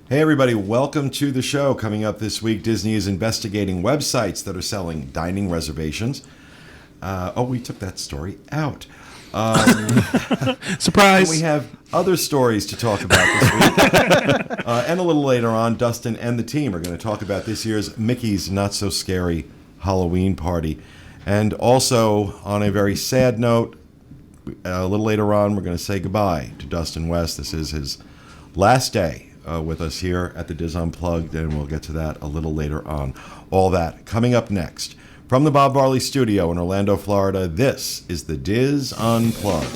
Hey everybody, welcome to the show. Coming up this week, Disney is investigating websites that are selling dining reservations. We took that story out. Surprise! We have other stories to talk about this week. And a little later on, Dustin and the team are going to talk about this year's Mickey's Not So Scary Halloween Party. And also, on a very sad note, a little later on, we're going to say goodbye to Dustin West. This is his last day with us here at the Diz Unplugged, and we'll get to that a little later on. All that coming up next. From the Bob Varley Studio in Orlando, Florida, this is the Diz Unplugged.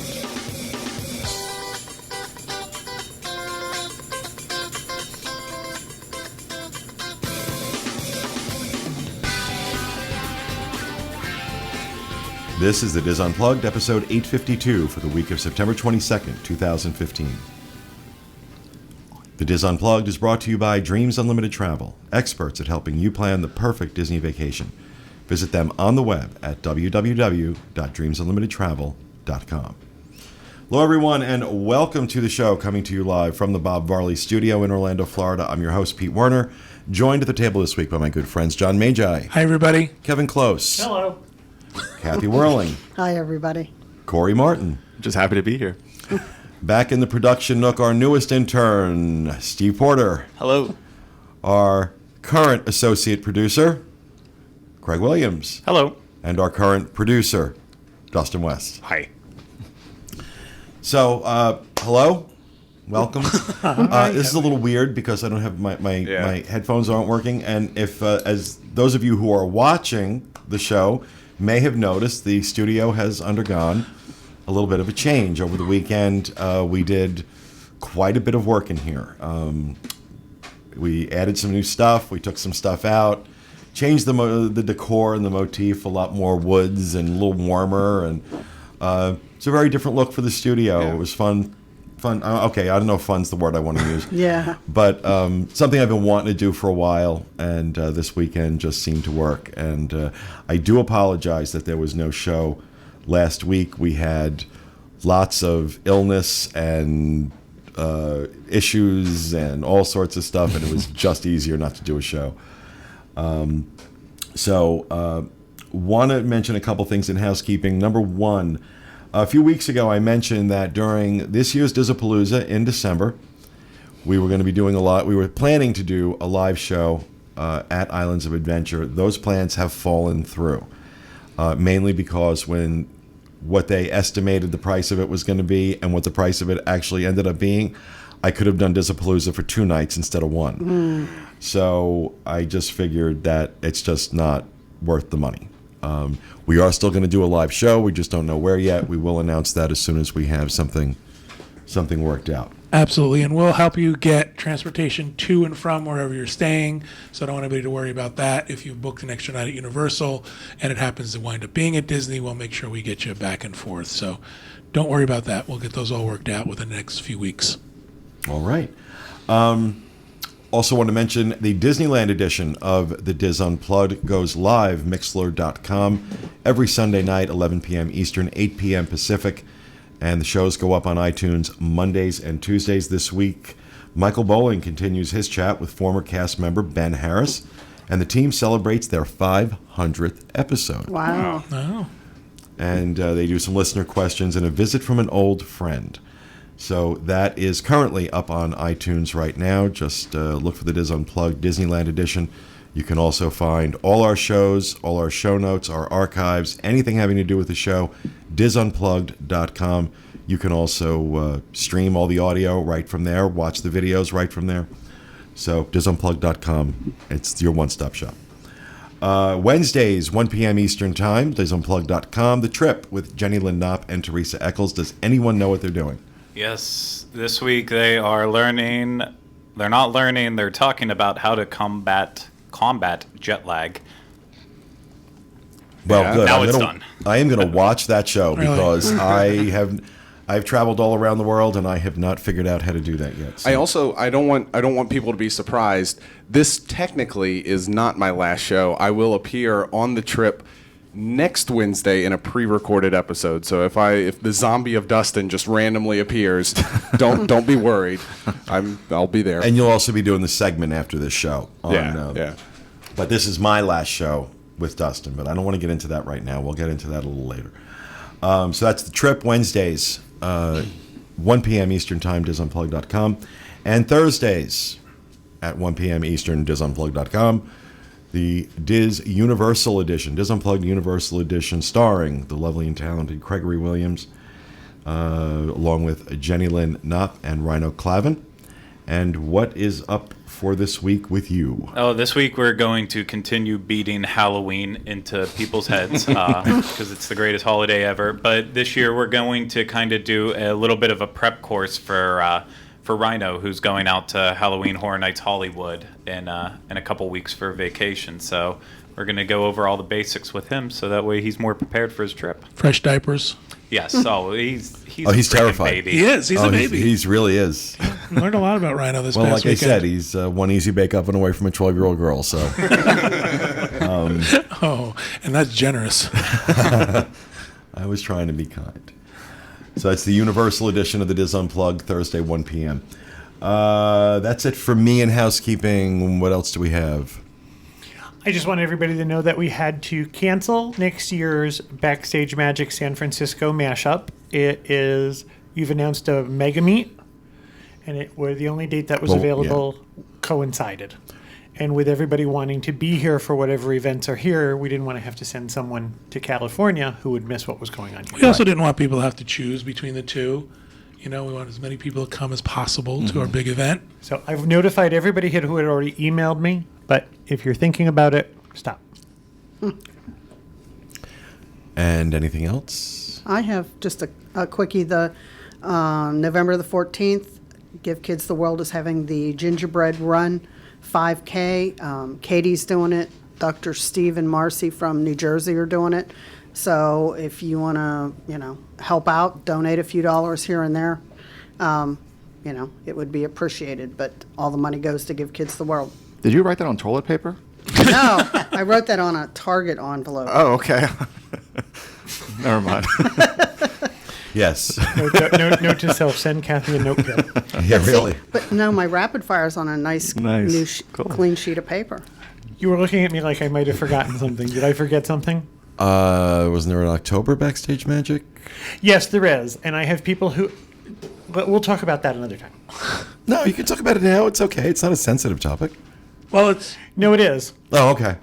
This is the Diz Unplugged, episode 852 for the week of September 22nd, 2015. The Diz Unplugged is brought to you by Dreams Unlimited Travel, experts at helping you plan the perfect Disney vacation. Visit them on the web at www.dreamsunlimitedtravel.com. Hello, everyone, and welcome to the show, coming to you live from the Bob Varley Studio in Orlando, Florida. I'm your host, Pete Werner, joined at the table this week by my good friends John Magi. Hi, everybody. Kevin Close. Hello. Kathy Whirling. Hi, everybody. Corey Martin. Just happy to be here. Back in the production nook, our newest intern, Steve Porter. Hello. Our current associate producer, Craig Williams. Hello. And our current producer, Dustin West. Hi. So, hello. Welcome. This is a little weird because I don't have my headphones aren't working. And if, as those of you who are watching the show may have noticed, the studio has undergone a little bit of a change. Over the weekend, we did quite a bit of work in here. We added some new stuff. We took some stuff out, changed the decor and the motif, a lot more woods and a little warmer. And it's a very different look for the studio. Yeah. It was fun. Okay, I don't know if fun's the word I want to use. Yeah. But something I've been wanting to do for a while, and this weekend just seemed to work. And I do apologize that there was no show last week. We had lots of illness and issues and all sorts of stuff, and it was just easier not to do a show. So want to mention a couple things in housekeeping. Number one, a few weeks ago I mentioned that during this year's Dizapalooza in December, we were going to be doing we were planning to do a live show at Islands of Adventure. Those plans have fallen through, mainly because what they estimated the price of it was going to be and what the price of it actually ended up being, I could have done Dizapalooza for 2 nights instead of 1. So I just figured that it's just not worth the money. We are still going to do a live show. We just don't know where yet. We will announce that as soon as we have something worked out. Absolutely, and we'll help you get transportation to and from wherever you're staying, so I don't want anybody to worry about that. If you've booked an extra night at Universal and it happens to wind up being at Disney, we'll make sure we get you back and forth. So don't worry about that. We'll get those all worked out within the next few weeks. All right. Also want to mention the Disneyland edition of the Diz Unplugged goes live, Mixlr.com, every Sunday night, 11 p.m. Eastern, 8 p.m. Pacific. And the shows go up on iTunes Mondays and Tuesdays this week. Michael Bowling continues his chat with former cast member Ben Harris, and the team celebrates their 500th episode. Wow. Oh. And they do some listener questions and a visit from an old friend. So that is currently up on iTunes right now. Just look for the Diz Unplugged Disneyland edition. You can also find all our shows, all our show notes, our archives, anything having to do with the show, DizUnplugged.com. You can also stream all the audio right from there, watch the videos right from there. So DizUnplugged.com, it's your one-stop shop. Wednesdays, 1 p.m. Eastern Time, DizUnplugged.com. The Trip with Jenny Lynn Knopp and Teresa Eccles. Does anyone know what they're doing? Yes, this week they are learning. They're not learning. They're talking about how to combat jet lag. Well, good. Now it's done. I am going to watch that show because I've traveled all around the world and I have not figured out how to do that yet. So. I don't want people to be surprised. This technically is not my last show. I will appear on the Trip next Wednesday in a pre-recorded episode. So if the zombie of Dustin just randomly appears, don't be worried. I'll be there. And you'll also be doing the segment after this show. Yeah. But this is my last show with Dustin, but I don't want to get into that right now. We'll get into that a little later. So that's the trip, Wednesdays, 1 p.m. Eastern Time, DizUnplugged.com. And Thursdays at 1 p.m. Eastern, DizUnplugged.com. The Diz Universal Edition, Diz Unplugged Universal Edition, starring the lovely and talented Gregory Williams, along with Jenny Lynn Knopf and Rhino Clavin. And what is up for this week with you? Oh, this week we're going to continue beating Halloween into people's heads because it's the greatest holiday ever. But this year we're going to kind of do a little bit of a prep course for Rhino, who's going out to Halloween Horror Nights Hollywood in a couple weeks for vacation. So we're going to go over all the basics with him, so that way he's more prepared for his trip. Fresh diapers. Yes. Oh, he's he's a terrified. baby. He is. He's a baby. He really is. Learned a lot about Rhino this Well, past like weekend. I said, he's one easy bake oven away from a 12-year-old girl. So Oh, and that's generous. I was trying to be kind. So that's the Universal Edition of the Diz Unplugged, Thursday, 1 p.m. That's it for me in housekeeping. What else do we have? I just want everybody to know that we had to cancel next year's Backstage Magic San Francisco mashup. You've announced a mega meet, and the only date that was available coincided. And with everybody wanting to be here for whatever events are here, we didn't want to have to send someone to California who would miss what was going on here. We also didn't want people to have to choose between the two. You know, we want as many people to come as possible to our big event. So I've notified everybody here who had already emailed me, but if you're thinking about it, stop. And anything else? I have just a quickie. The November the 14th, Give Kids the World is having the Gingerbread Run 5K. Katie's doing it. Dr. Steve and Marcy from New Jersey are doing it. So if you want to, help out, donate a few dollars here and there, it would be appreciated. But all the money goes to Give Kids the World. Did you write that on toilet paper? No, I wrote that on a Target envelope. Oh, okay. Never mind. Yes. Note to self, send Kathy a notepad. Yeah, really. But no, my rapid fire's on a nice. New Cool. clean sheet of paper. You were looking at me like I might have forgotten something. Did I forget something? Wasn't there an October Backstage Magic? Yes, there is. And I have people who... But we'll talk about that another time. No, you can talk about it now. It's okay. It's not a sensitive topic. Well, it's No, it is. Oh, okay.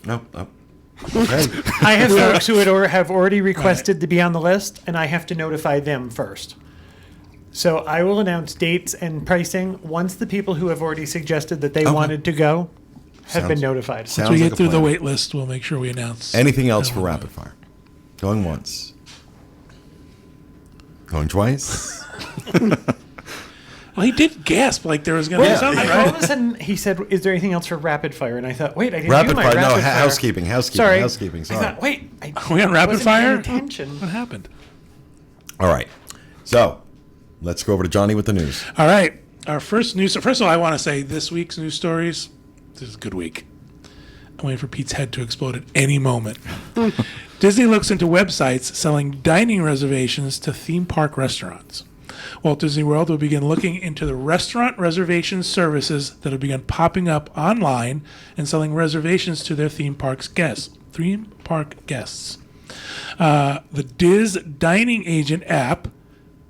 No. Okay. I have folks who have already requested to be on the list, and I have to notify them first. So I will announce dates and pricing once the people who have already suggested that they wanted to go have been notified. once Sounds we like get a thing the plan. wait list, we'll make sure we announce. Anything else for rapid fire? Going once. Going twice. Well, he did gasp like there was going to be something, All right? of a sudden, he said, "Is there anything else for rapid fire?" And I thought, "Wait, I didn't Rapid do my fire. No, rapid fire." housekeeping. Sorry, Housekeeping. I Sorry. thought, "Wait, I Are we on rapid wasn't paying fire? attention." What happened? All right. So let's go over to Johnny with the news. All right. Our first news. So first of all, I want to say this week's news stories. This is a good week. I'm waiting for Pete's head to explode at any moment. Disney looks into websites selling dining reservations to theme park restaurants. Walt Disney World will begin looking into the restaurant reservation services that have begun popping up online and selling reservations to their theme park guests. The Diz Dining Agent app,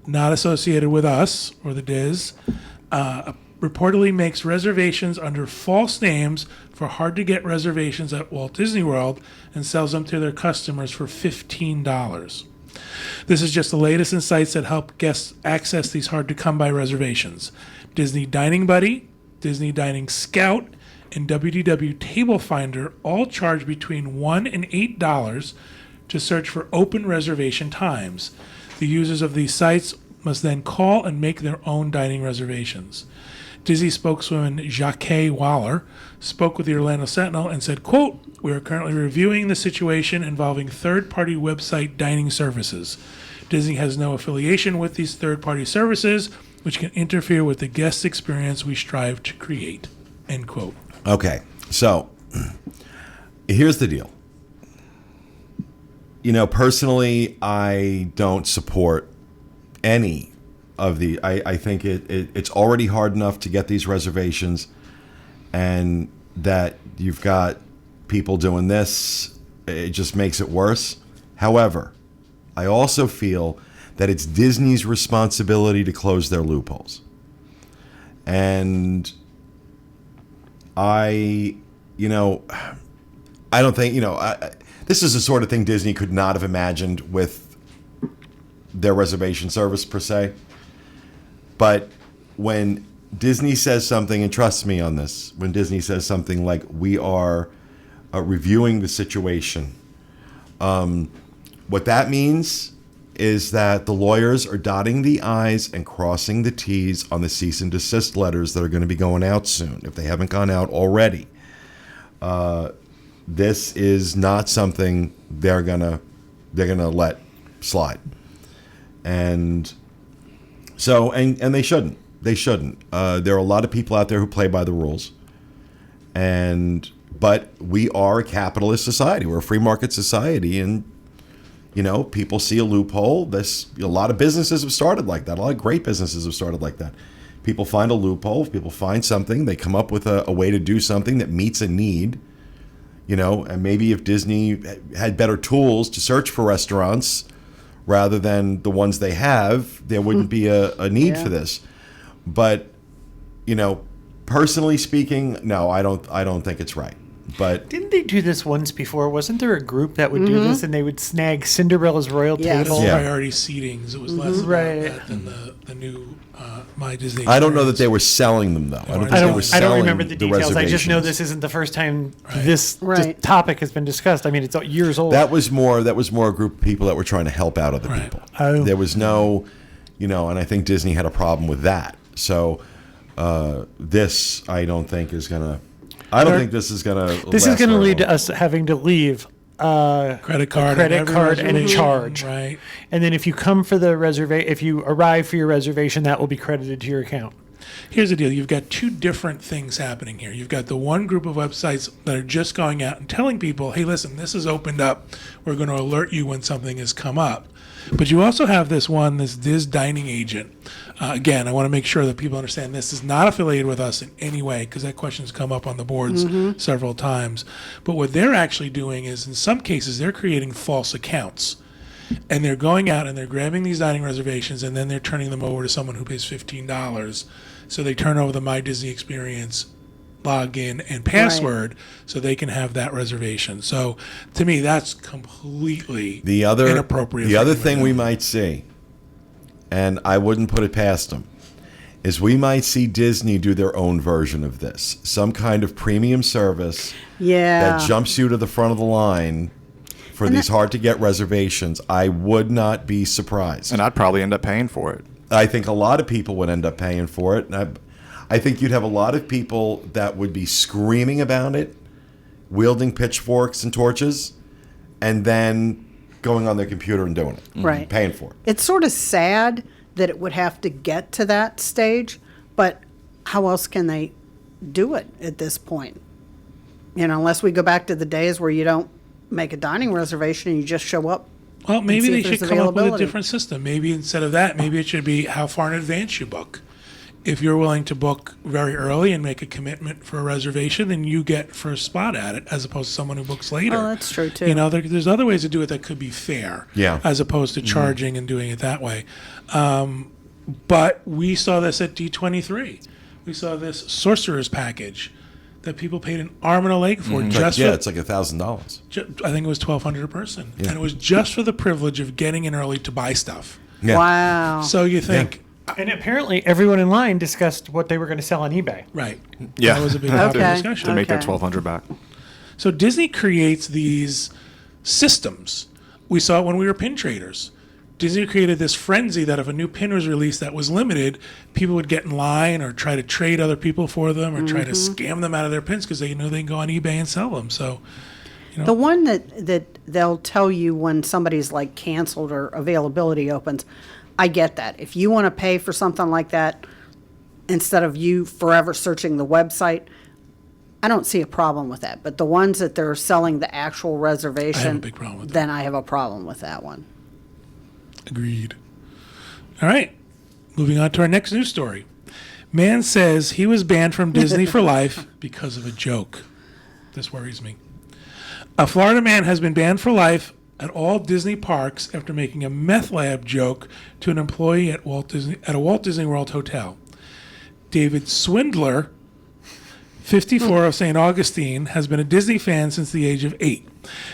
not associated with us or the Diz, reportedly makes reservations under false names for hard-to-get reservations at Walt Disney World and sells them to their customers for $15. This is just the latest in sites that help guests access these hard-to-come-by reservations. Disney Dining Buddy, Disney Dining Scout, and WDW Table Finder all charge between $1 and $8 to search for open reservation times. The users of these sites must then call and make their own dining reservations. Disney spokeswoman Jock Waller spoke with the Orlando Sentinel and said, quote, "We are currently reviewing the situation involving third-party website dining services. Disney has no affiliation with these third-party services, which can interfere with the guest experience we strive to create." End quote. Okay. So here's the deal. personally, I don't support any of the. I think it's already hard enough to get these reservations, and that you've got people doing this, it just makes it worse. However, I also feel that it's Disney's responsibility to close their loopholes. And I don't think, this is the sort of thing Disney could not have imagined with their reservation service per se. But when Disney says something, and trust me on this, when Disney says something like, we are reviewing the situation, what that means is that the lawyers are dotting the I's and crossing the T's on the cease and desist letters that are going to be going out soon, if they haven't gone out already. This is not something they're gonna let slide, and so and they shouldn't. They shouldn't. There are a lot of people out there who play by the rules, but we are a capitalist society. We're a free market society, and people see a loophole. A lot of businesses have started like that. A lot of great businesses have started like that. People find a loophole. People find something. They come up with a way to do something that meets a need. And maybe if Disney had better tools to search for restaurants rather than the ones they have, there wouldn't be a need for this. But, personally speaking, no, I don't think it's right. But didn't they do this once before? Wasn't there a group that would do this, and they would snag Cinderella's royal Yes. table? Yeah. Priority seatings. It was less about that than the new My Disney. I don't know that Experience. they were selling them, though. I don't think I they don't, were I selling don't remember the details. I just know reservations. this isn't the first time Right. this Right. topic has been discussed. I mean, it's years old. That was more a group of people that were trying to help out other Right. people. Oh. There was no, and I think Disney had a problem with that. So this, I don't think is gonna. I don't think this is gonna. This is going to lead to long. us having to leave Credit card, credit every card and a reservation, charge. Right. And then if you come for the if you arrive for your reservation, that will be credited to your account. Here's the deal. You've got two different things happening here. You've got the one group of websites that are just going out and telling people, hey, listen, this is opened up. We're going to alert you when something has come up. But you also have this Diz Dining Agent. Again, I want to make sure that people understand this is not affiliated with us in any way, because that question's come up on the boards several times. But what they're actually doing is, in some cases, they're creating false accounts. And they're going out and they're grabbing these dining reservations, and then they're turning them over to someone who pays $15. So they turn over the My Disney Experience login and password so they can have that reservation. So to me, that's completely inappropriate. The other thing we might see, and I wouldn't put it past them, is we might see Disney do their own version of this. Some kind of premium service that jumps you to the front of the line for these hard-to-get reservations. I would not be surprised. And I'd probably end up paying for it. I think a lot of people would end up paying for it. And I think you'd have a lot of people that would be screaming about it, wielding pitchforks and torches, and then going on their computer and doing it. Right. Paying for it. It's sort of sad that it would have to get to that stage, but how else can they do it at this point? Unless we go back to the days where you don't make a dining reservation and you just show up. Well, maybe see they if should there's come up with a availability. different system. Maybe instead of that, maybe it should be how far in advance you book. If you're willing to book very early and make a commitment for a reservation, then you get first spot at it, as opposed to someone who books later. Oh, that's true, too. There's other ways to do it that could be fair, Yeah. as opposed to charging and doing it that way. But we saw this at D23. We saw this sorcerer's package that people paid an arm and a leg for. It's Just like, for, it's like $1,000. I think it was $1,200 a person, and it was just for the privilege of getting in early to buy stuff. Yeah. Wow. So you think, And apparently, everyone in line discussed what they were going to sell on eBay. right? Yeah. That was a big Okay. popular discussion. To make their Okay. $1,200 back. So Disney creates these systems. We saw it when we were pin traders. Disney created this frenzy that if a new pin was released that was limited, people would get in line or try to trade other people for them or try to scam them out of their pins because they knew they can go on eBay and sell them. So The one that they'll tell you when somebody's like canceled or availability opens, I get that. If you want to pay for something like that, instead of you forever searching the website, I don't see a problem with that. But the ones that they're selling the actual reservation, big problem with that. then I have a problem with that one. Agreed. All right. Moving on to our next news story. Man says he was banned from Disney for life because of a joke. This worries me. A Florida man has been banned for life at all Disney parks after making a meth lab joke to an employee at a Walt Disney World hotel. David Swindler, 54, of St. Augustine, has been a Disney fan since the age of 8.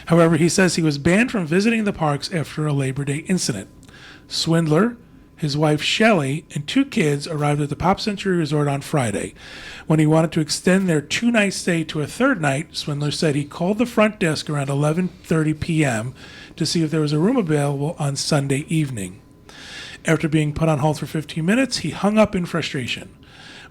However, he says he was banned from visiting the parks after a Labor Day incident. Swindler, his wife Shelley, and 2 kids arrived at the Pop Century Resort on Friday. When he wanted to extend their 2-night stay to a 3rd night, Swindler said he called the front desk around 11:30 p.m. to see if there was a room available on Sunday evening. After being put on hold for 15 minutes, he hung up in frustration.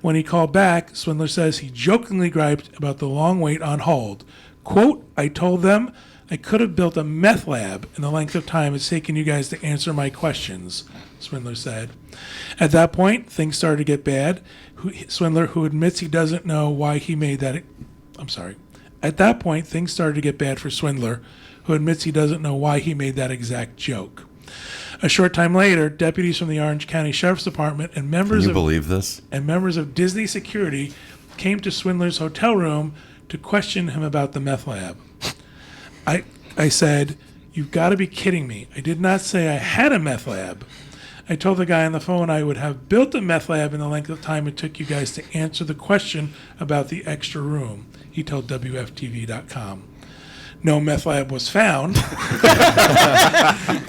When he called back, Swindler says he jokingly griped about the long wait on hold. Quote, "I told them I could have built a meth lab in the length of time it's taken you guys to answer my questions," Swindler said. At that point, things started to get bad. Swindler, who admits he doesn't know why he made that... At that point, things started to get bad for Swindler, who admits he doesn't know why he made that exact joke. A short time later, deputies from the Orange County Sheriff's Department and members Can you believe this? and members of Disney security came to Swindler's hotel room to question him about the meth lab. I said, "You've got to be kidding me. I did not say I had a meth lab. I told the guy on the phone I would have built a meth lab in the length of time it took you guys to answer the question about the extra room," he told WFTV.com. No meth lab was found,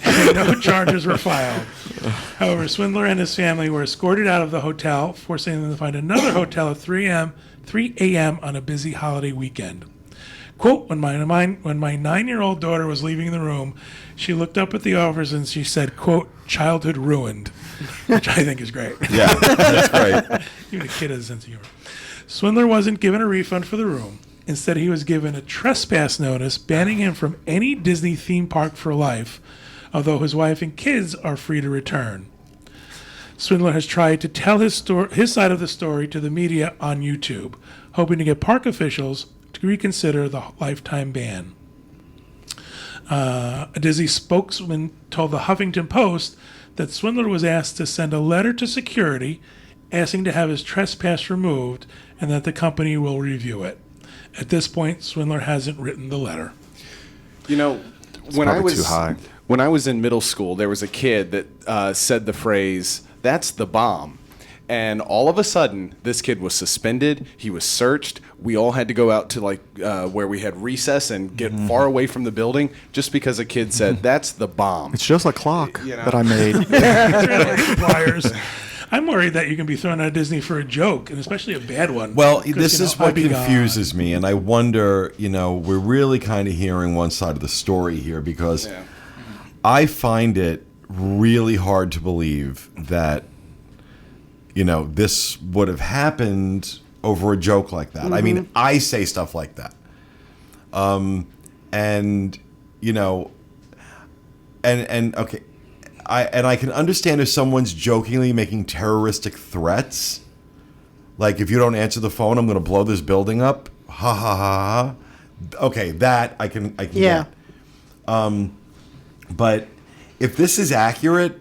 and no charges were filed. However, Swindler and his family were escorted out of the hotel, forcing them to find another hotel at 3 a.m. on a busy holiday weekend. Quote, when my 9-year-old daughter was leaving the room, she looked up at the officers and she said, quote, "Childhood ruined," which I think is great. Yeah, that's great. Even a kid has a sense of humor. Swindler wasn't given a refund for the room. Instead, he was given a trespass notice banning him from any Disney theme park for life, although his wife and kids are free to return. Swindler has tried to tell his side of the story to the media on YouTube, hoping to get park officials to reconsider the lifetime ban. A Disney spokesman told the Huffington Post that Swindler was asked to send a letter to security asking to have his trespass removed and that the company will review it. At this point, Swindler hasn't written the letter. You know, when I probably was too high. when I was in middle school, there was a kid that said the phrase, "That's the bomb." And all of a sudden, this kid was suspended. He was searched. We all had to go out to where we had recess and get far away from the building just because a kid said, "That's the bomb." It's just a clock You know. that I made. Flyers. I'm worried that you can be thrown out of Disney for a joke, and especially a bad one. Well, Because, this is what I'd be confuses gone. me, and I wonder, we're really kind of hearing one side of the story here because Yeah. I find it really hard to believe that, this would have happened over a joke like that. I mean, I say stuff like that. Okay. I can understand if someone's jokingly making terroristic threats. Like, if you don't answer the phone, I'm going to blow this building up. Ha ha ha ha. Okay, that I can Yeah. get. But if this is accurate,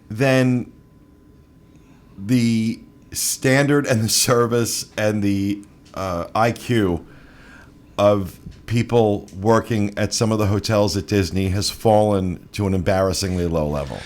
then the standard and the service and the IQ of people working at some of the hotels at Disney has fallen to an embarrassingly low level.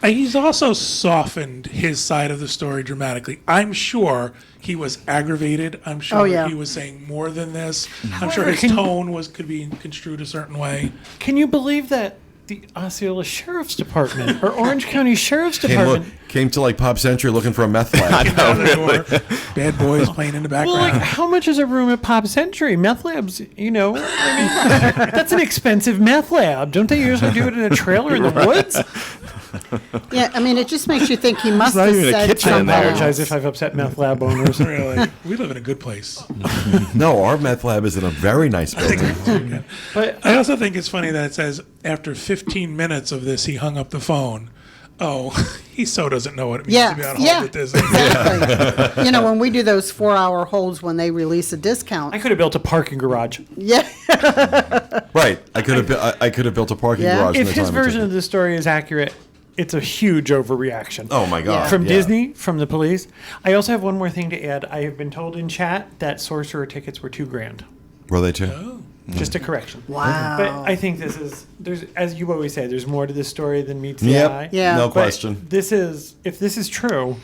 He's also softened his side of the story dramatically. I'm sure he was aggravated. I'm sure yeah. he was saying more than this. I'm sure his tone could be construed a certain way. Can you believe that the Osceola Sheriff's Department or Orange County Sheriff's Department? Came to Pop Century looking for a meth lab. Came down the door, bad boys playing in the Well, background. how much is a room at Pop Century? Meth labs, that's an expensive meth lab. Don't they usually do it in a trailer in the woods? Yeah, I mean, it just makes you think he must not have even a said kitchen in something there. I apologize else. if I've upset meth lab owners. Really, we live in a good place. No, our meth lab is in a very nice building. But I also think it's funny that it says after 15 minutes of this, he hung up the phone. Oh, he so doesn't know what it means to be on hold at Disney. Exactly. You know, when we do those 4-hour holds when they release a discount. I could have built a parking garage. Yeah. Right. I could have built a parking Yeah. garage. In If the his time it version took. of the story is accurate, it's a huge overreaction. Oh my God. From Yeah. Disney, from the police. I also have one more thing to add. I have been told in chat that Sorcerer tickets were $2,000. Were they too? Just a correction. Wow. But I think there's, as you always say, there's more to this story than meets the eye. Yep. Yeah. No But question. If this is true,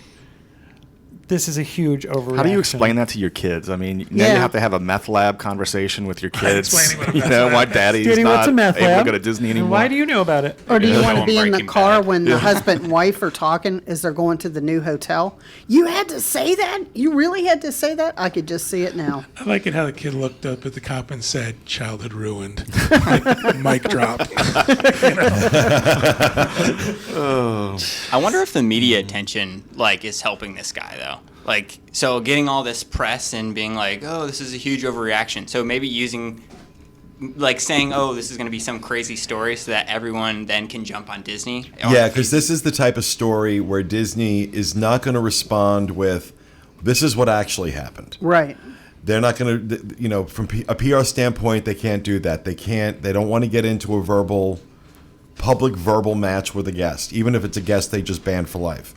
this is a huge overreaction. How do you explain that to your kids? I mean, now Yeah. you have to have a meth lab conversation with your kids. explaining what a You meth know, lab why is. daddy's Daddy, not what's a meth able lab? to go to Disney And anymore. why do you know about it? Or do you Yeah. want to be in the Breaking car Bad. when the husband and wife are talking as they're going to the new hotel? You had to say that? You really had to say that? I could just see it now. I like it how the kid looked up at the cop and said, "Childhood ruined." Like, mic drop. I wonder if the media attention is helping this guy though. So getting all this press and being like, "Oh, this is a huge overreaction." So maybe using saying, "Oh, this is going to be some crazy story," so that everyone then can jump on Disney. Yeah, because this is the type of story where Disney is not going to respond with, "This is what actually happened." Right. They're not going to, from a PR standpoint, they can't do that. They don't want to get into a public verbal match with a guest, even if it's a guest they just banned for life.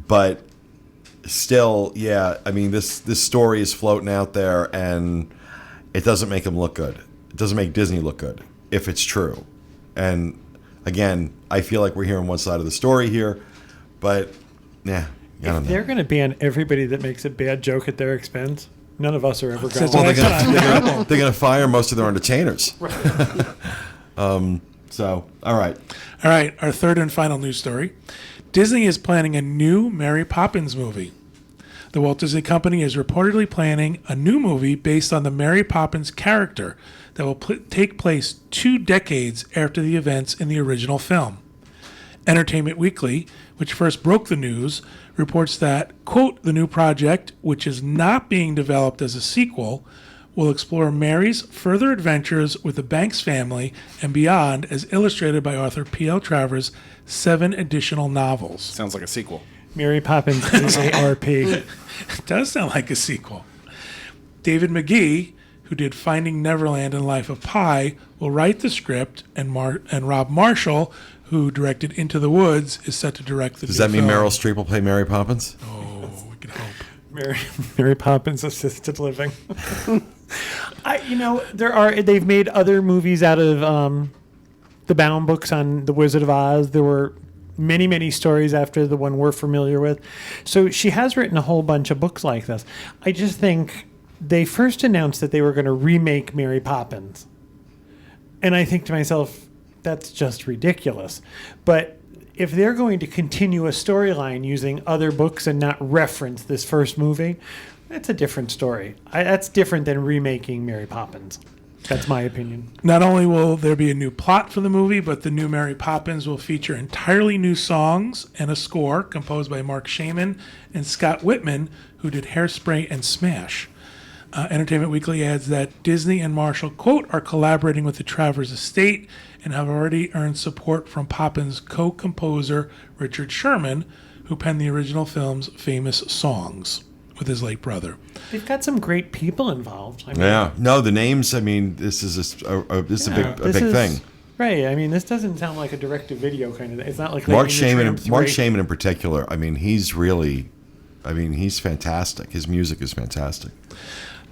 But still, yeah, I mean, this story is floating out there, and it doesn't make them look good. It doesn't make Disney look good if it's true. And again, I feel like we're hearing one side of the story here, but yeah, I don't know. They're going to ban everybody that makes a bad joke at their expense. None of us are ever going That's Well, what to. they're gonna fire most of their entertainers. So, all right. All right, our third and final news story. Disney is planning a new Mary Poppins movie. The Walt Disney Company is reportedly planning a new movie based on the Mary Poppins character that will take place 2 decades after the events in the original film. Entertainment Weekly, which first broke the news, reports that, quote, the new project, which is not being developed as a sequel, will explore Mary's further adventures with the Banks family and beyond as illustrated by author P.L. Travers' 7 additional novels. Sounds like a sequel. Mary Poppins AARP. It does sound like a sequel. David McGee, who did Finding Neverland and Life of Pi, will write the script, and Rob Marshall, who directed Into the Woods, is set to direct the Does new that mean film. Meryl Streep will play Mary Poppins? Oh, we can hope. Mary Poppins assisted living. They've made other movies out of the bound books on The Wizard of Oz. There were many, many stories after the one we're familiar with. So she has written a whole bunch of books like this. I just think they first announced that they were going to remake Mary Poppins. And I think to myself, that's just ridiculous. But if they're going to continue a storyline using other books and not reference this first movie, that's a different story. That's different than remaking Mary Poppins. That's my opinion. Not only will there be a new plot for the movie, but the new Mary Poppins will feature entirely new songs and a score composed by Mark Shaman and Scott Whitman, who did Hairspray and Smash. Entertainment Weekly adds that Disney and Marshall, quote, are collaborating with the Travers estate and have already earned support from Poppins co-composer Richard Sherman, who penned the original film's famous songs with his late brother. They've got some great people involved. I mean, Yeah. No, the names. I mean, this is a big thing. Right. I mean, this doesn't sound like a direct-to-video kind of. It's not like Mark Lady and the Tramp Mark 3. Shaman in particular. I mean, he's fantastic. His music is fantastic.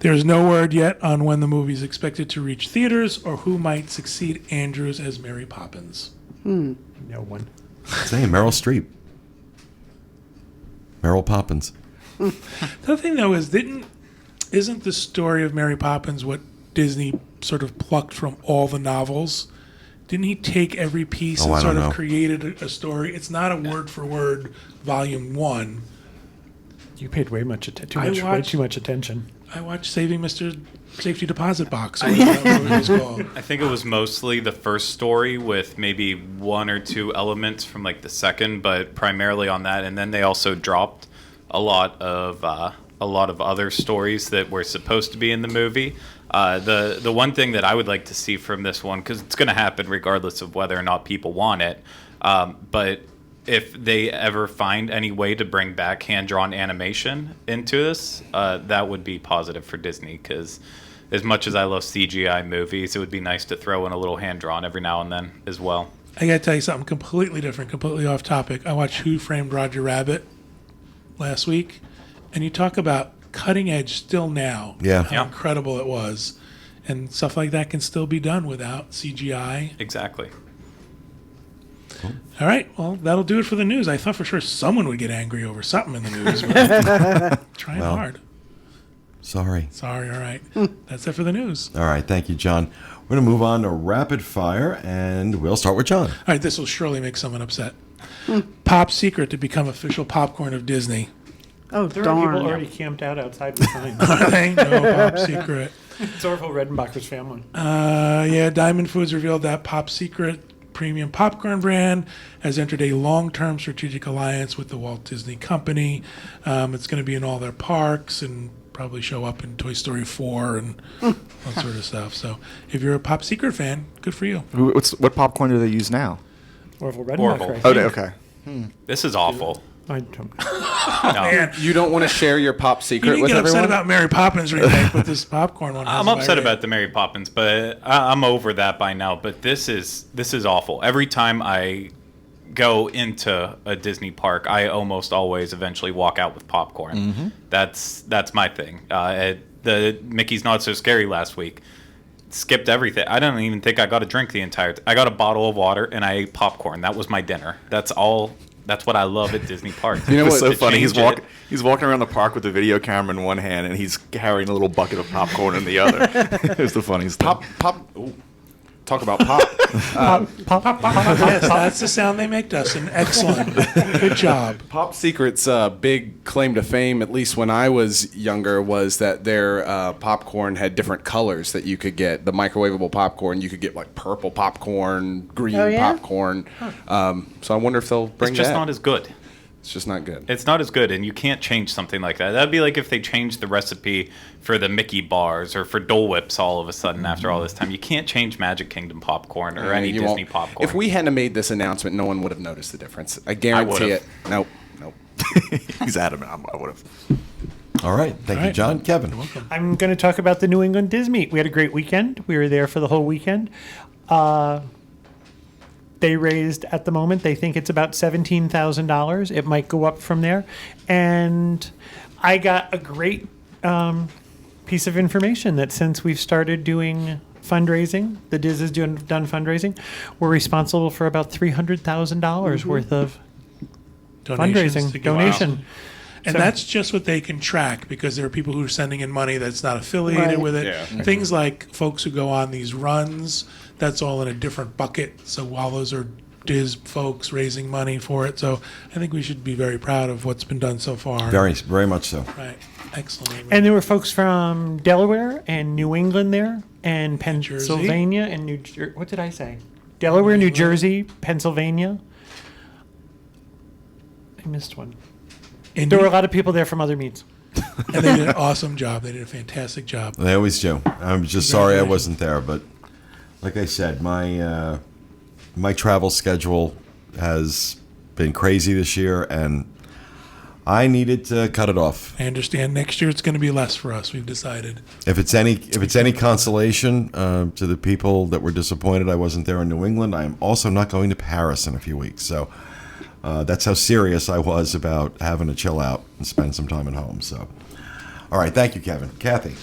There's no word yet on when the movie is expected to reach theaters or who might succeed Andrews as Mary Poppins. No one. Same, Meryl Streep. Meryl Poppins. The other thing, though, is isn't the story of Mary Poppins what Disney sort of plucked from all the novels? Didn't he take every piece and I sort don't of know. created a story? It's not a word-for-word volume 1. You paid way I too much attention. I watched Saving Mr. Safety Deposit Box, or whatever that movie was called. I think it was mostly the first story with maybe 1 or 2 elements from the second, but primarily on that. And then they also dropped a lot of other stories that were supposed to be in the movie. The one thing that I would like to see from this one, because it's going to happen regardless of whether or not people want it, but if they ever find any way to bring back hand-drawn animation into this, that would be positive for Disney, because as much as I love CGI movies, it would be nice to throw in a little hand-drawn every now and then as well. I got to tell you something completely different, completely off topic. I watched Who Framed Roger Rabbit last week, and you talk about cutting edge still now. Yeah. How incredible it was. And stuff like that can still be done without CGI. Exactly. All right, well, that'll do it for the news. I thought for sure someone would get angry over something in the news. But trying hard. Sorry. Sorry, all right. That's it for the news. All right, thank you, John. We're going to move on to rapid fire, and we'll start with John. All right, this will surely make someone upset. Pop secret to become official popcorn of Disney. Oh, There are people darn. already camped out outside the sign. I know, Pop secret. It's Orville Redenbacher's family. Yeah, Diamond Foods revealed that Pop Secret premium popcorn brand has entered a long-term strategic alliance with the Walt Disney Company. It's going to be in all their parks and probably show up in Toy Story 4 and that sort of stuff. So if you're a Pop Secret fan, good for you. What popcorn do they use now? Orville Redenbacher. Orville. I Oh, think. okay. This is awful. I don't know. No. Man, You don't want to share your pop you secret didn't with get upset everyone? about Mary Poppins remake, but this popcorn one. I'm upset about the Mary Poppins, but I'm over that by now. But this is awful. Every time I go into a Disney park, I almost always eventually walk out with popcorn. That's my thing. The Mickey's Not So Scary last week skipped everything. I don't even think I got a drink the entire I got a bottle of water and I ate popcorn. That was my dinner. That's all. That's what I love at Disney parks. You know what's so To funny? change He's walking around the park with the video camera in one hand, and he's carrying a little bucket of popcorn in the other. It's the funniest thing. Pop. Ooh. Talk about pop. Yes, that's the sound they make, Dustin. Excellent. Good job. Pop Secret's big claim to fame, at least when I was younger, was that their popcorn had different colors that you could get. The microwavable popcorn, you could get like purple popcorn, green Oh, yeah? popcorn. So I wonder if they'll bring It's just that. not as good. It's just not good. It's not as good, and you can't change something like that. That'd be like if they changed the recipe for the Mickey bars or for Dole Whips all of a sudden after all this time. You can't change Magic Kingdom popcorn or any You Disney won't- popcorn. If we hadn't made this announcement, no one would have noticed the difference. I guarantee would've. it. Nope. He's adamant. I would have. All right, thank All you, right. John. Kevin. I'm going to talk about the New England Disney. We had a great weekend. We were there for the whole weekend. They raised, at the moment, they think it's about $17,000. It might go up from there. And I got a great piece of information that since we've started doing fundraising, the Diz has done fundraising, we're responsible for about $300,000 worth of Donations fundraising, to give donation. out. And So- that's just what they can track because there are people who are sending in money that's not affiliated Right. with it. Yeah. Things like folks who go on these runs, that's all in a different bucket. So while those are Diz folks raising money for it. So I think we should be very proud of what's been done so far. Very much so. Right. Excellent. And there were folks from Delaware and New England there, and Pennsylvania and New Jersey. What did I say? Delaware, New Jersey, Pennsylvania. I missed one. And, There were a lot of people there from other meets. and they did an awesome job. They did a fantastic job. They always do. I'm just sorry I wasn't there, but like I said, my my travel schedule has been crazy this year, and I needed to cut it off. I understand next year it's going to be less for us. We've decided. If it's any consolation to the people that were disappointed I wasn't there in New England, I am also not going to Paris in a few weeks. So that's how serious I was about having to chill out and spend some time at home. So, all right, thank you, Kevin. Kathy.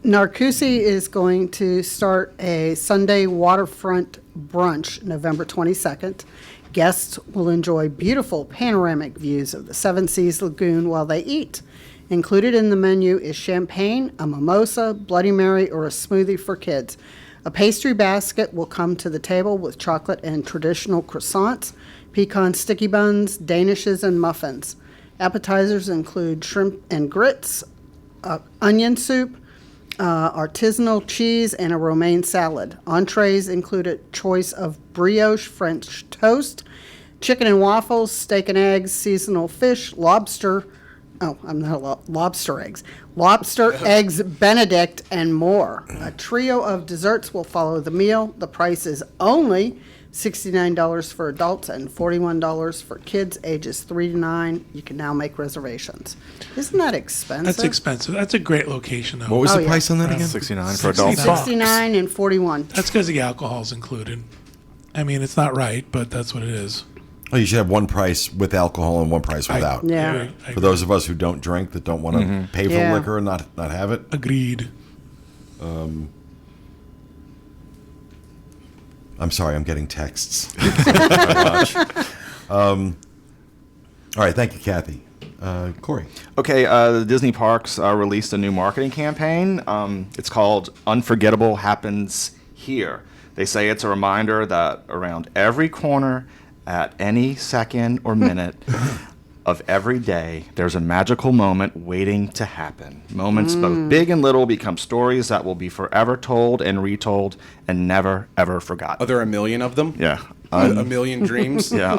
Narcoossee is going to start a Sunday waterfront brunch November 22nd. Guests will enjoy beautiful panoramic views of the Seven Seas Lagoon while they eat. Included in the menu is champagne, a mimosa, Bloody Mary, or a smoothie for kids. A pastry basket will come to the table with chocolate and traditional croissants, pecan sticky buns, danishes, and muffins. Appetizers include shrimp and grits, onion soup, artisanal cheese, and a romaine salad. Entrees include a choice of brioche French toast, chicken and waffles, steak and eggs, seasonal fish, lobster, I'm not lobster eggs. Lobster eggs Benedict and more. A trio of desserts will follow the meal. The price is only $69 for adults and $41 for kids ages 3 to 9. You can now make reservations. Isn't that expensive? That's expensive. That's a great location, though. What was Oh, the yeah. price on that again? 69 for adults. 69 and 41. That's because the alcohol's included. I mean, it's not right, but that's what it is. Oh, you should have one price with alcohol and one price without. Yeah. For those of us who don't drink, that don't want to pay for Yeah. liquor and not have it. Agreed. I'm sorry, I'm getting texts. All right, thank you, Kathy. Corey. Okay, the Disney parks released a new marketing campaign. It's called Unforgettable Happens Here. They say it's a reminder that around every corner, at any second or minute of every day, there's a magical moment waiting to happen. Moments both big and little become stories that will be forever told and retold and never, ever forgotten. Are there a million of them? Yeah. A million dreams? Yeah,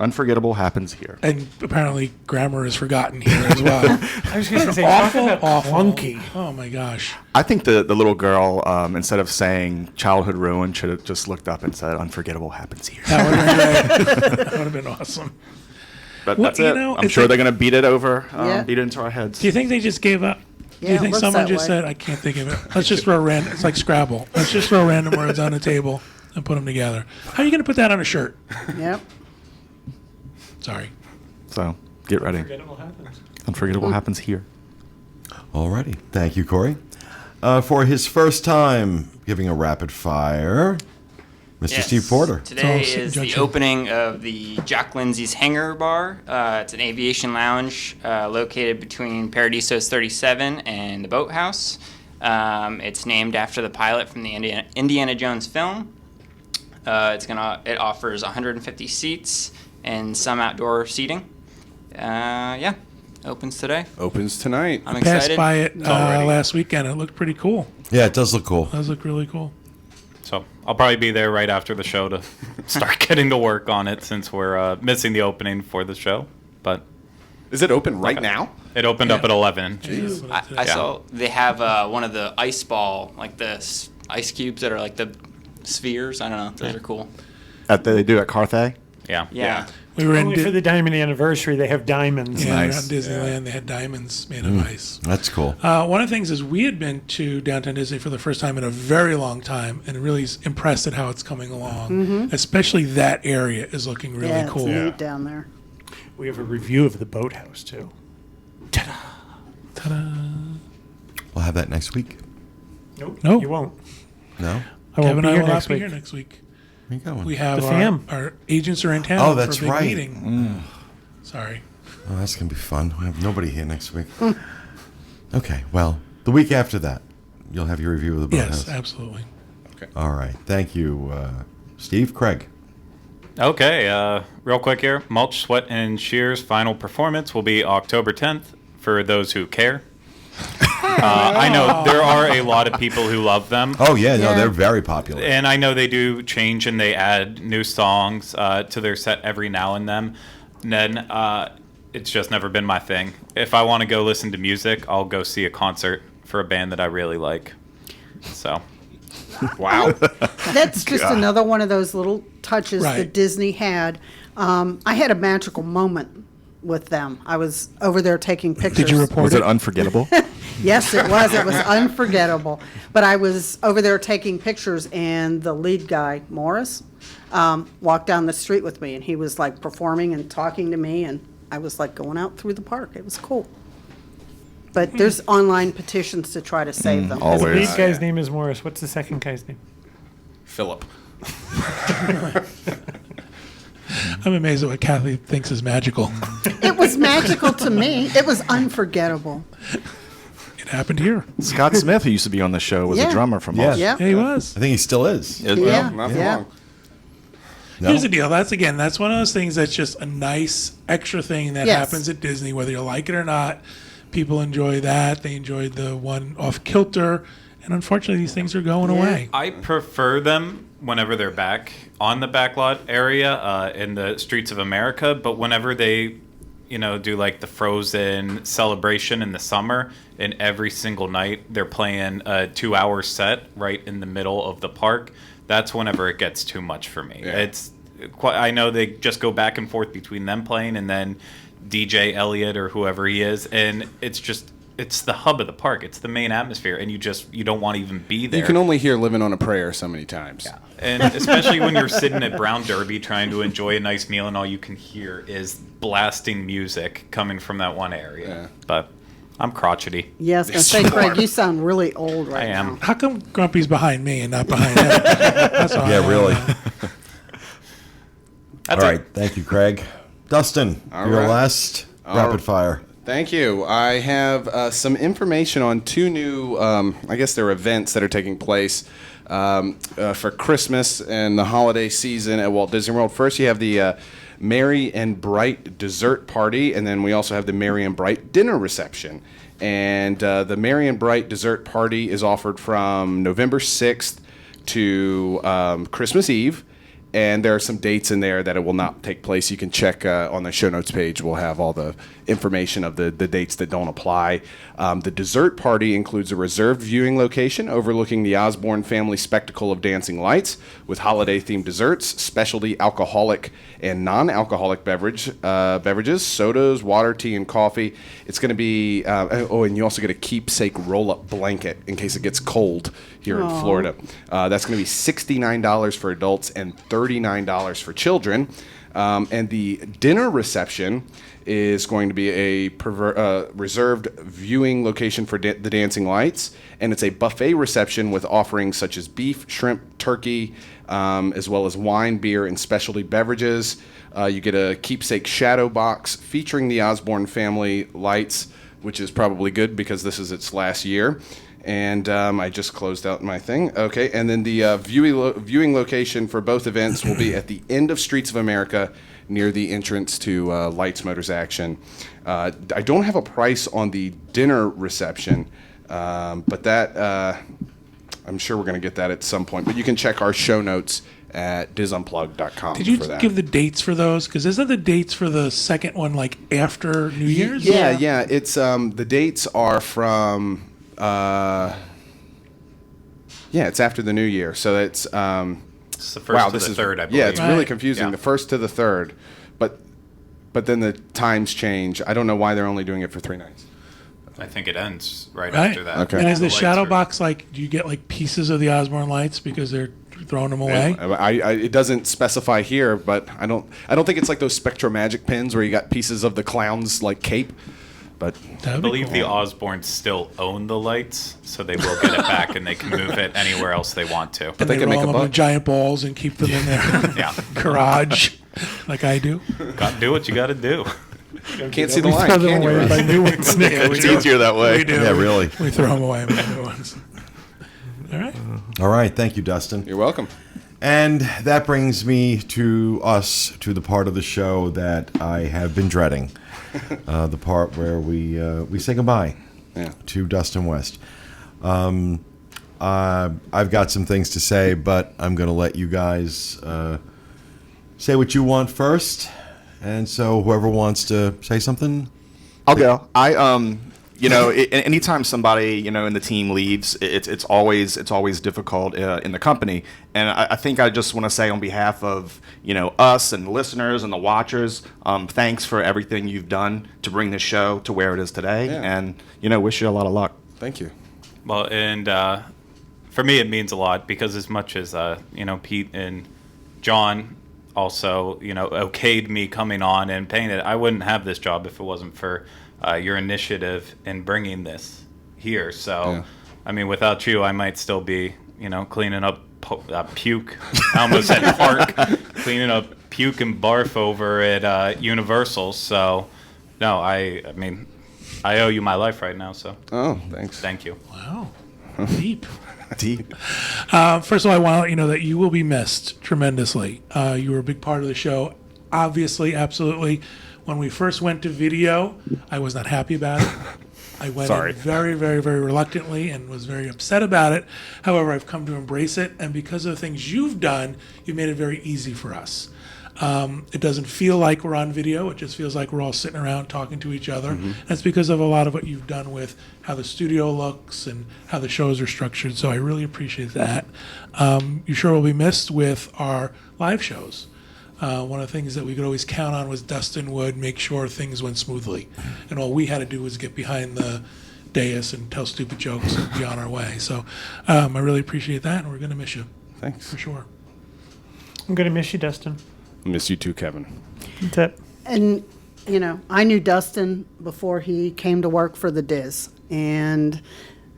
unforgettable happens here. And apparently grammar is forgotten here as well. I was going to say, talk about Awful. clunky. Oh, my gosh. I think the little girl, instead of saying childhood ruin, should have just looked up and said unforgettable happens here. That would have been great. That would have been awesome. But Well, that's you it. know, I'm it's sure like- they're going to beat it over, Yeah. beat it into our heads. Do you think they just gave up? Do Yeah, you it think looks someone that just way. said, I can't think of it. Let's just throw random, it's like Scrabble. Let's just throw random words on the table and put them together. How are you going to put that on a shirt? Yep. Sorry. So get ready. Unforgettable happens here. All righty. Thank you, Corey. For his first time giving a rapid fire, Mr. Yes. Steve Porter. Today It's all is the suggestion. opening of the Jock Lindsey's Hangar Bar. It's an aviation lounge located between Paradiso's 37 and the Boathouse. It's named after the pilot from the Indiana Jones film. It offers 150 seats and some outdoor seating. Yeah, opens today. Opens tonight. I'm Passed excited. by it already. last weekend. It looked pretty cool. Yeah, it does look cool. It does look really cool. So I'll probably be there right after the show to start getting to work on it since we're missing the opening for the show. But Is it open right now? it opened up at 11. I saw they have one of the ice ball, like the ice cubes that are like the spheres. I don't know. Those are cool. They do at Carthay? Yeah. Yeah. We were in Only for the diamond anniversary, they have diamonds. yeah, Nice. around Disneyland. They had diamonds made of ice. That's cool. One of the things is we had been to Downtown Disney for the first time in a very long time and really impressed at how it's coming along. Especially that area is looking really Yeah, cool. it's neat down there. We have a review of the Boathouse, too. Ta-da. We'll have that next week. Nope, No. you won't. No? I won't Kevin be and I here will not next be week. here next week. Where you going? We have The fam. our agents are in town Oh, that's for a big right. meeting. Sorry. Oh, that's going to be fun. We have nobody here next week. Okay, well, the week after that, you'll have your review of the Boathouse. Yes, absolutely. All right. Thank you, Steve. Craig. Okay, real quick here. Mulch, Sweat, and Shears' final performance will be October 10th for those who care. I know there are a lot of people who love them. Oh, yeah, no, Yeah. they're very popular. And I know they do change and they add new songs to their set every now and then. It's just never been my thing. If I want to go listen to music, I'll go see a concert for a band that I really like. So, Wow. That's just another one of those little touches Right. that Disney had. I had a magical moment with them. I was over there taking pictures. Did you report Was it? it unforgettable? Yes, it was. It was unforgettable. But I was over there taking pictures, and the lead guy, Morris, walked down the street with me, and he was like performing and talking to me, and I was like going out through the park. It was cool. But there's online petitions to try to save them. The always. lead guy's name is Morris. What's the second guy's name? Philip. I'm amazed at what Kathy thinks is magical. It was magical to me. It was unforgettable. It happened here. Scott Smith, who used to be on the show, was Yeah. a drummer from Yeah. Mulch. Yeah. Yeah, he was. I think he still is. Yeah. Not for Yeah. long. No? Here's the deal. That's one of those things that's just a nice extra thing that Yes. happens at Disney, whether you like it or not. People enjoy that. They enjoyed the one off kilter. And unfortunately, these things are going away. I prefer them whenever they're back on the backlot area in the streets of America. But whenever they do like the Frozen celebration in the summer, and every single night they're playing a 2-hour set right in the middle of the park. That's whenever it gets too much for me. Yeah. It's quite, I know they just go back and forth between them playing and then DJ Elliott or whoever he is, and it's the hub of the park. It's the main atmosphere, and you don't want to even be there. You can only hear "Living on a Prayer" so many times. Yeah. And especially when you're sitting at Brown Derby trying to enjoy a nice meal, and all you can hear is blasting music coming from that one area. Yeah. But I'm crotchety. Yeah, I was going to say, Craig, you sound really old right I am. now. How come Grumpy's behind me and not behind him? That's all. Yeah, really. That's All it. right. Thank you, Craig. Dustin, All your right. last rapid fire. Thank you. I have some information on 2 new, I guess they're events that are taking place for Christmas and the holiday season at Walt Disney World. First, you have the Merry and Bright dessert party, and then we also have the Merry and Bright dinner reception. And the Merry and Bright dessert party is offered from November 6th to Christmas Eve. And there are some dates in there that it will not take place. You can check on the show notes page. We'll have all the information of the dates that don't apply. The dessert party includes a reserved viewing location overlooking the Osborne family spectacle of dancing lights with holiday-themed desserts, specialty alcoholic and non-alcoholic beverages, sodas, water, tea, and coffee. It's going to be, and you also get a keepsake roll-up blanket in case it gets cold here in Florida. That's going to be $69 for adults and $39 for children. And the dinner reception is going to be a reserved viewing location for the dancing lights, and it's a buffet reception with offerings such as beef, shrimp, turkey, as well as wine, beer, and specialty beverages. You get a keepsake shadow box featuring the Osborne family lights, which is probably good because this is its last year. And I just closed out my thing. Okay, and then the viewing location for both events will be at the end of Streets of America, near the entrance to Lights, Motors, Action. I don't have a price on the dinner reception, but that I'm sure we're going to get that at some point. But you can check our show notes at disunplugged.com Did you for that. give the dates for those? Because isn't the dates for the second one like after New Year's? Yeah. It's the dates are from. It's after the new year, so it's It's the first to the third, I believe. Yeah, it's really Right. confusing. Yeah. The first to the third, but then the times change. I don't know why they're only doing it for 3 nights. I think it ends right Right. after that. Okay. And is the lights shadow are- box like? Do you get like pieces of the Osborne lights because they're throwing them away? It doesn't specify here, but I don't think it's like those Spectromagic pins where you got pieces of the clown's like cape. But That'd I be believe cool. the Osbournes still own the lights, so they will get it back and they can move it anywhere else they want to. And they they can make roll a them up buck. in giant balls and keep them in their Yeah. garage, like I do. Got to do what you got to do. can't see the We line, throw them can you? away by new ones. Nick. Yeah, we It's do. easier that way. We do. Yeah, really. We throw them away with the new ones. All right. All right. Thank you, Dustin. You're welcome. And that brings me to the part of the show that I have been dreading, the part where we say goodbye Yeah. to Dustin West. I've got some things to say, but I'm going to let you guys say what you want first. And so whoever wants to say something, I'll go. Anytime somebody in the team leaves, it's always difficult in the company. And I think I just want to say on behalf of us and the listeners and the watchers, thanks for everything you've done to bring this show to where it is today. Yeah. And wish you a lot of luck. Thank you. Well, and for me, it means a lot because as much as Pete and John also okayed me coming on and paying it, I wouldn't have this job if it wasn't for your initiative in bringing this here. So, Yeah. I mean, without you, I might still be cleaning up puke. I almost said park, cleaning up puke and barf over at Universal. So, no, I mean, I owe you my life right now. So, Oh, thanks. thank you. Wow. Deep. Deep. First of all, I want to let you know that you will be missed tremendously. You were a big part of the show. Obviously, absolutely. When we first went to video, I was not happy about it. I went Sorry. in very, very, very reluctantly and was very upset about it. However, I've come to embrace it, and because of the things you've done, you've made it very easy for us. It doesn't feel like we're on video. It just feels like we're all sitting around talking to each other. That's because of a lot of what you've done with how the studio looks and how the shows are structured. So I really appreciate that. You sure will be missed with our live shows. One of the things that we could always count on was Dustin would make sure things went smoothly. And all we had to do was get behind the dais and tell stupid jokes and be on our way. So I really appreciate that, and we're going to miss you. Thanks. For sure. I'm going to miss you, Dustin. Miss you too, Kevin. That's it. And, you know, I knew Dustin before he came to work for the Diz. And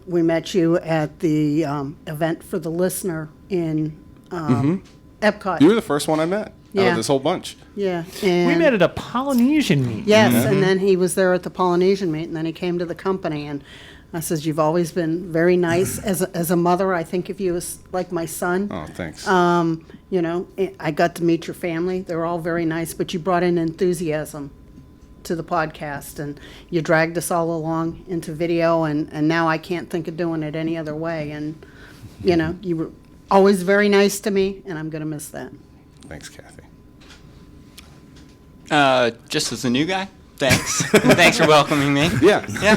we met you at the event for the listener in Epcot. You were the first one I met out Yeah. of this whole bunch. Yeah. And We met at a Polynesian meet. Yes, and then he was there at the Polynesian meet, and then he came to the company, and I says, you've always been very nice. As a mother, I think of you as like my son. Oh, thanks. You know, I got to meet your family. They were all very nice, but you brought in enthusiasm to the podcast, and you dragged us all along into video, and now I can't think of doing it any other way. And, you know, you were always very nice to me, and I'm going to miss that. Thanks, Kathy. Just as a new guy, thanks. Thanks for welcoming me. Yeah. Yeah.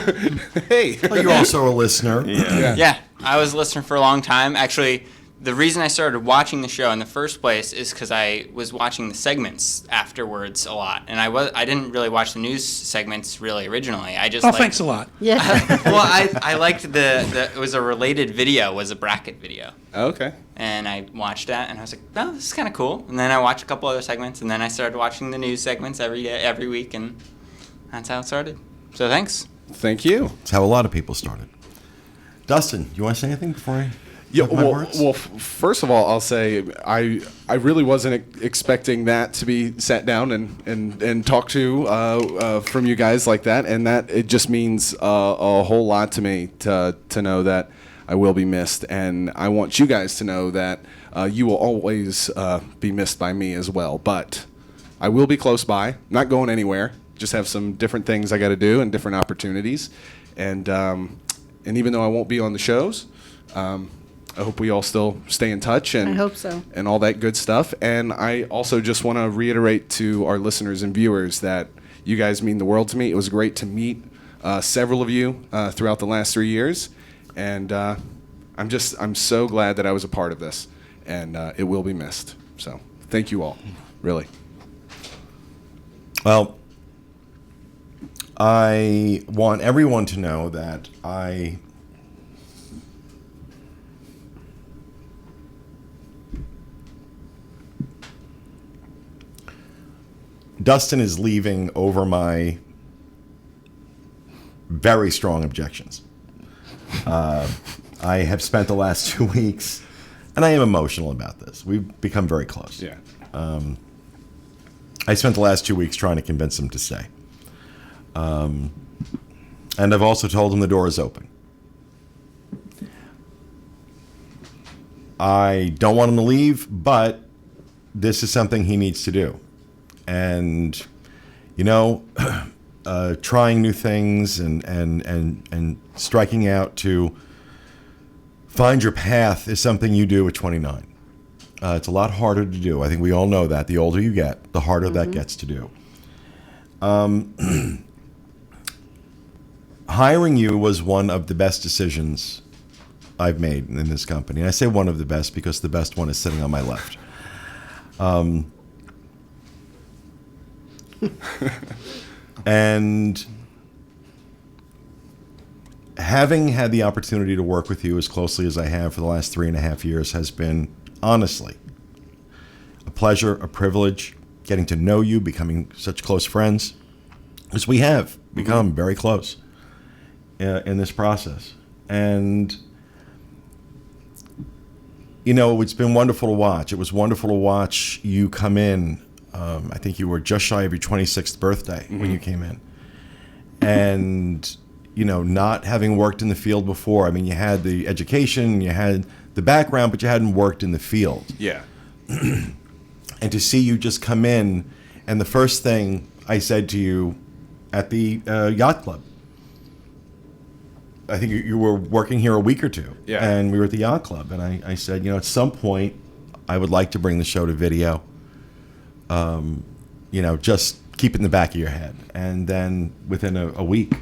Hey. Well, you're also a listener. Yeah, I was a listener for a long time. Actually, the reason I started watching the show in the first place is because I was watching the segments afterwards a lot, and I didn't really watch the news segments really originally. I just Thanks a lot. Yeah. well, I liked it was a related video, was a bracket video. Okay. And I watched that, and I was like, oh, this is kind of cool. And then I watched a couple other segments, and then I started watching the news segments every week, and that's how it started. So thanks. Thank you. That's how a lot of people started. Dustin, you want to say anything before I Yeah, talk my words? first of all, I'll say I really wasn't expecting that to be sat down and talked to from you guys like that, and that it just means a whole lot to me to know that I will be missed, and I want you guys to know that you will always be missed by me as well. But I will be close by, not going anywhere. Just have some different things I got to do and different opportunities, and even though I won't be on the shows. I hope we all still stay in touch and I hope so. And all that good stuff. And I also just want to reiterate to our listeners and viewers that you guys mean the world to me. It was great to meet several of you throughout the last 3 years, and I'm so glad that I was a part of this, and it will be missed. So thank you all, really. Well, I want everyone to know that Dustin is leaving over my very strong objections. I have spent the last 2 weeks, and I am emotional about this. We've become very close. Yeah. I spent the last 2 weeks trying to convince him to stay. And I've also told him the door is open. I don't want him to leave, but this is something he needs to do. And, you know, trying new things and striking out to find your path is something you do at 29. It's a lot harder to do. I think we all know that. The older you get, the harder that gets to do. Hiring you was one of the best decisions I've made in this company. And I say one of the best because the best one is sitting on my left. And having had the opportunity to work with you as closely as I have for the last 3.5 years has been, honestly, a pleasure, a privilege, getting to know you, becoming such close friends, as we have become very close in this process. And, you know, it's been wonderful to watch. It was wonderful to watch you come in. I think you were just shy of your 26th birthday when you came in. And, you know, not having worked in the field before, I mean, you had the education, you had the background, but you hadn't worked in the field. Yeah. And to see you just come in, and the first thing I said to you at the yacht club, I think you were working here a week or two, Yeah. and we were at the yacht club, and I said, you know, at some point, I would like to bring the show to video. just keep it in the back of your head. And then within a week,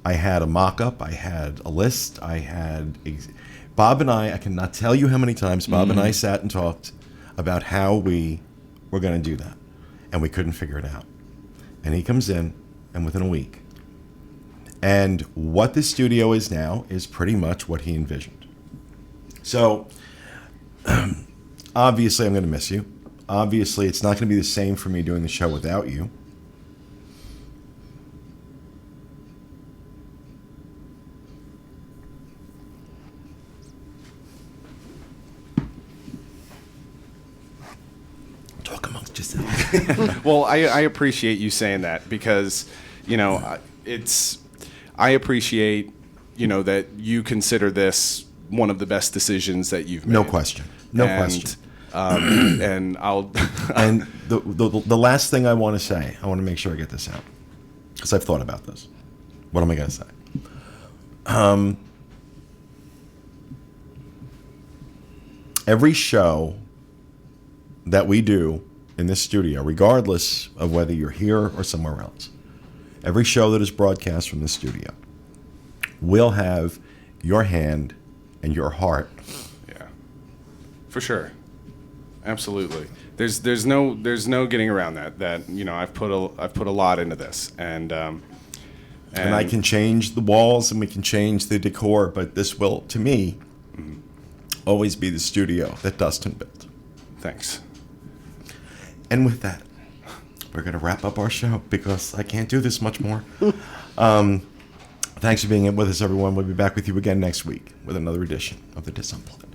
I had a mock-up, I had a list, Bob and I cannot tell you how many times Bob and I sat and talked about how we were going to do that. And we couldn't figure it out. And he comes in, and within a week. And what this studio is now is pretty much what he envisioned. So, obviously, I'm going to miss you. Obviously, it's not going to be the same for me doing the show without you. Talk amongst yourselves. Well, I appreciate you saying that because, I appreciate, that you consider this one of the best decisions that you've made. No question. No question. And I'll. And the last thing I want to say, I want to make sure I get this out because I've thought about this. What am I going to say? Every show that we do in this studio, regardless of whether you're here or somewhere else, every show that is broadcast from this studio will have your hand and your heart. Yeah, for sure, absolutely. There's no getting around that. I've put a lot into this, and I can change the walls and we can change the decor, but this will, to me, always be the studio that Dustin built. Thanks. And with that, we're going to wrap up our show because I can't do this much more. Thanks for being with us, everyone. We'll be back with you again next week with another edition of the Unplugged.